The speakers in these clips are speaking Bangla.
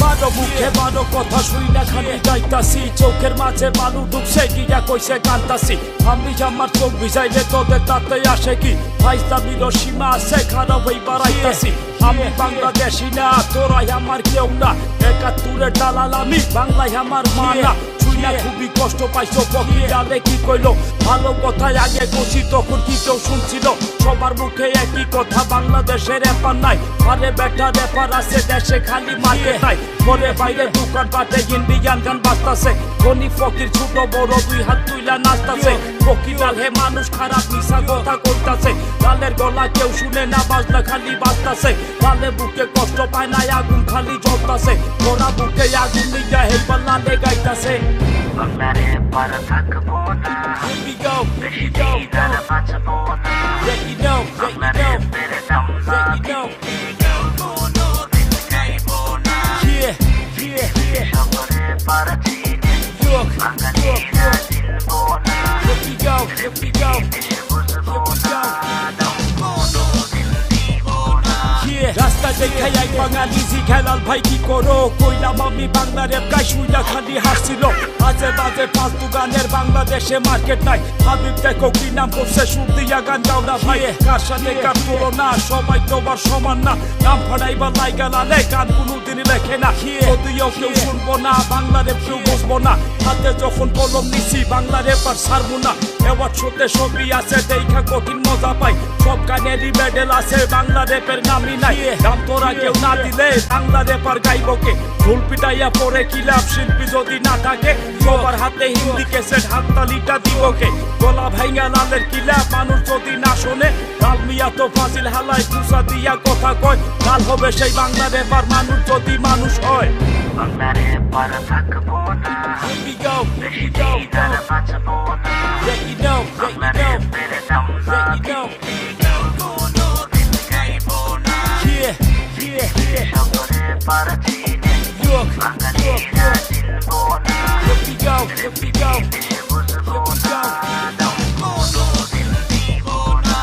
বারো মুখে বারো কথা শুই না খালি যাইতাছি চোখের মাঝে বালু ডুবছে গিয়া কইছে কান্তাছি আমি আমার চোখ ভিজাইলে তোদের তাতে আসে কি ফাইজলামির সীমা আছে খারাপ হই বাড়াইতাছি আমি বাংলাদেশি না তোরাই আমার কেউ না একাত্তরের দালাল আমি বাংলায় আমার মা না খুবই কষ্ট পাইছো পকিরালে কি কইলো ভালো কথায় আগে বসি তখন কি কেউ শুনছিল সবার মুখে একই কথা বাংলাদেশের ব্যাপার নাই আরে বেটা ব্যাপার আছে দেশে খালি মার্কেট নাই ঘরে বাইরে দোকান পাটে ইন্ডিয়ান গান বাজতাছে ধনী ফকির ছোট বড় দুই হাত তুইলা নাচতাছে ফকিরাল হে মানুষ খারাপ মিশা কথা কইতাছে লালের গলা কেউ শুনে না বাজনা খালি বাজতাছে লালে বুকে কষ্ট পায় না আগুন খালি জ্বলতাছে ওরা বুকে আগুন নিয়ে হে লালে গাইতাছে বাংলারে পার থাকবো না বেশি দিন আর বাঁচবো না বাংলারে পেরে দাম না কোনোদিন গাইবো না শহরে পার চিনে বাঙালি চিনবো না দেশে বুঝবো না কোনোদিন দিব না রাস্তা দেখাই এক বাঙালি খেলাল ভাই কি করো কইলাম আমি বাংলা রেপ গাই শুইলা খালি হাসছিল আজে বাজে ফালতু গানের বাংলাদেশে মার্কেট নাই হাবিব দেখো কি নাম করছে সুর দিয়া গান গাও না ভাই কার সাথে কার তুলনা সবাই তোমার সমান না নাম ফাড়াইবার লাইগা লালে গান কোনোদিন লেখে না যদিও কেউ শুনবো না বাংলা রেপ কেউ বুঝবো না হাতে যখন কলম নিছি বাংলা রেপ আর ছাড়বো না এবার শোতে ছবি আছে দেখা কঠিন মজা পাই সব গানেরই মেডেল আছে বাংলা রেপের নামই নাই দাম তোরা কেউ না দিলে বাংলা রেপার গাইবকে ঢোল পিটাইয়া পরে কি লাভ শিল্পী যদি না থাকে সবার হাতে হিন্দি ক্যাসেট হাততালিটা দিবকে গলা ভাইঙ্গা লালের কি লাভ মানুষ যদি না শোনে লাল মিয়া তো ফাজিল হালায় কুসা দিয়া কথা কয় লাল হবে সেই বাংলা রেপার মানুষ যদি মানুষ হয় বাংলারে পার থাকবো না বেশি দিন আর বাঁচবো না বাংলারে পেরে দাম না কোনোদিন গাইবো না শহরে পার চিনে বাঙালি চিনবো না দেশে বুঝবো না কোনোদিন দিব না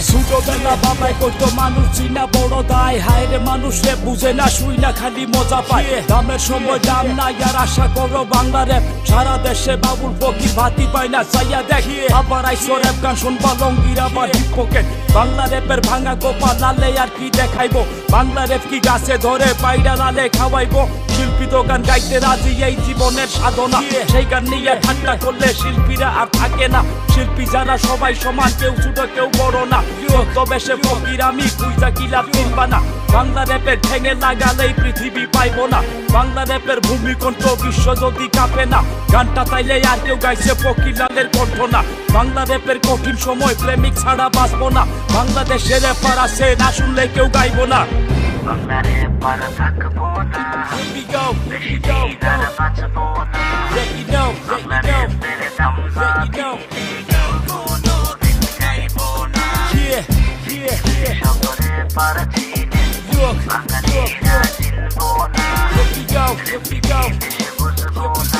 ছোটবেলা বাবাই কইতো মানুষ চিনা বড় দায় হায়রে মানুষ রে বুঝে না শুই না খালি মজা পায় দামের সময় দাম নাই আর আশা করো বাংলা রেপ সারা দেশে বাবুল ফকির ভাতি পায় না চাইয়া দেখি আবার আইসো রেপ গান শুনবা লঙ্গির আবার হিপ পকেট বাংলা রেপের ভাঙা গোপা লালে আর কি দেখাইবো বাংলা রেপ কি গাছে ধরে পাইডা লালে খাওয়াইবো শিল্পী তো গান গাইতে রাজি এই জীবনের সাধনা সেই গান নিয়ে ঠান্ডা করলে শিল্পীরা আর থাকে না শিল্পী যারা সবাই সমান কেউ ছোট কেউ বড় না তবে সে ফকির আমি কুইজা কিলা চিনবা না বাংলা রেপের ঠেঙে লাগালেই পৃথিবী পাইবো না বাংলা রেপের ভূমিকণ্ঠ বিশ্ব যদি কাঁপে না গানটা তাইলে আর কেউ গাইছে ফকির লালের কণ্ঠ না বাংলা রেপের কঠিন সময় প্রেমিক ছাড়া বাঁচবো না বাংলাদেশের রেপার আছে না শুনলে কেউ গাইবো না বাংলারে পার থাকবো না বেশি দিন আর বাঁচবো না বাংলারে পেরে দাম না কোনোদিন গাইবো না শহরে পার চিনে বাঙালি চিনবো না দেশে বুঝবো না